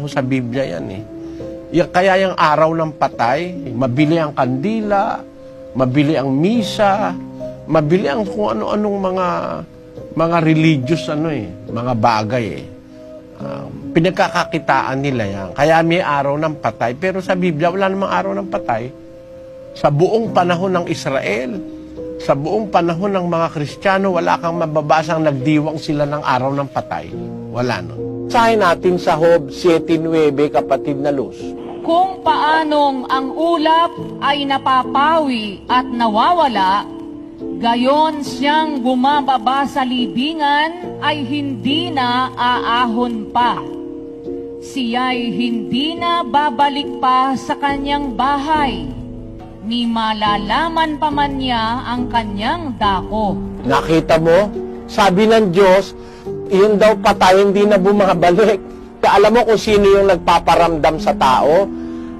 ho sa Biblia yan eh. Kaya yung araw ng patay, mabili ang kandila, mabili ang misa, mabili ang kung ano-anong mga religious mga bagay eh. Pinagkakakitaan nila yan. Kaya may araw ng patay. Pero sa Biblia, wala namang araw ng patay. Sa buong panahon ng Israel, sa buong panahon ng mga Kristiyano, wala kang mababasang nagdiwang sila ng araw ng patay. Wala no. Sahin natin sa Job 7:9, kapatid na Luz. Kung paanong ang ulap ay napapawi at nawawala, gayon siyang bumababa sa libingan ay hindi na aahon pa. Siya'y hindi na babalik pa sa kanyang bahay, ni malalaman pa man niya ang kanyang dako. Nakita mo? Sabi ng Diyos, yun daw patay, hindi na bumabalik. Alam mo kung sino yung nagpaparamdam sa tao?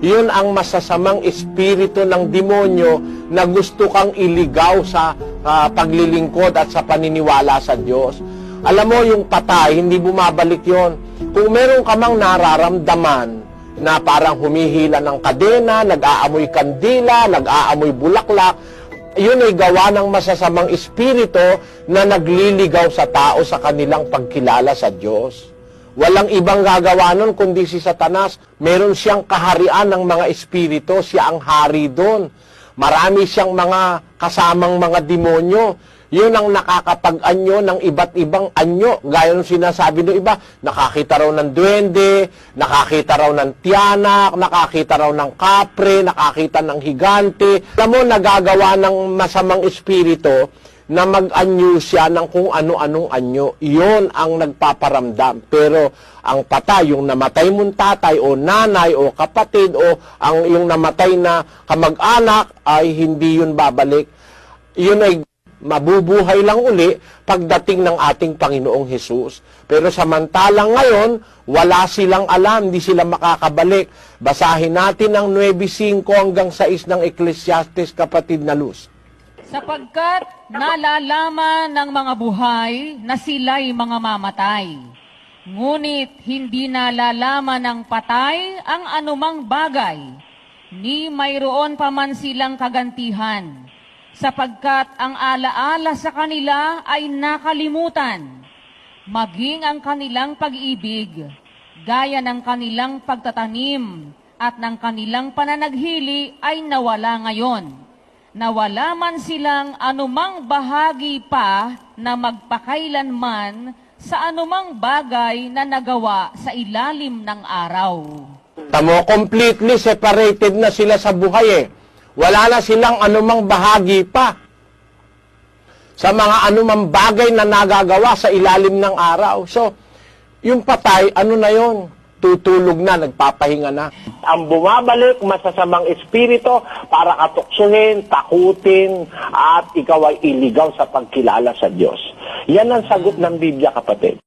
Yun ang masasamang espiritu ng demonyo na gusto kang iligaw sa paglilingkod at sa paniniwala sa Diyos. Alam mo, yung patay, hindi bumabalik yon. Kung meron ka mang nararamdaman na parang humihila ng kadena, nag-aamoy kandila, nag-aamoy bulaklak, yun ay gawa ng masasamang espiritu na nagliligaw sa tao sa kanilang pagkilala sa Diyos. Walang ibang gagawa nun kundi si Satanas. Meron siyang kaharian ng mga espiritu, siya ang hari doon. Marami siyang mga kasamang mga demonyo. Yun ang nakakapag-anyo ng iba't ibang anyo. Gaya ng sinasabi ng iba, nakakita raw ng duwende, nakakita raw ng tiyanak, nakakita raw ng kapre, nakakita ng higante. Alam mo, nagagawa ng masamang espiritu na mag-anyo siya ng kung ano-anong anyo. Yun ang nagpaparamdam. Pero ang patay, yung namatay mong tatay o nanay o kapatid o yung namatay na kamag-anak ay hindi yun babalik. Yun ay mabubuhay lang uli pagdating ng ating Panginoong Hesus. Pero samantalang ngayon, wala silang alam, hindi sila makakabalik. Basahin natin ang 9:5 hanggang 6 ng Ecclesiastes, kapatid na Luz. Sapagkat nalalaman ng mga buhay na sila'y mga mamatay. Ngunit hindi nalalaman ng patay ang anumang bagay, ni mayroon pa man silang kagantihan, sapagkat ang alaala sa kanila ay nakalimutan, maging ang kanilang pag-ibig, gaya ng kanilang pagtatanim at ng kanilang pananaghili ay nawala ngayon. Nawala man silang anumang bahagi pa na magpakailanman sa anumang bagay na nagawa sa ilalim ng araw. Tamo, completely separated na sila sa buhay eh. Wala na silang anumang bahagi pa sa mga anumang bagay na nagagawa sa ilalim ng araw. So, yung patay, ano na yon? Tutulog na, nagpapahinga na. Ang bumabalik, masasamang espiritu para katuksuhin, takutin, at ikaw ay iligaw sa pagkilala sa Diyos. Yan ang sagot ng Biblia, kapatid.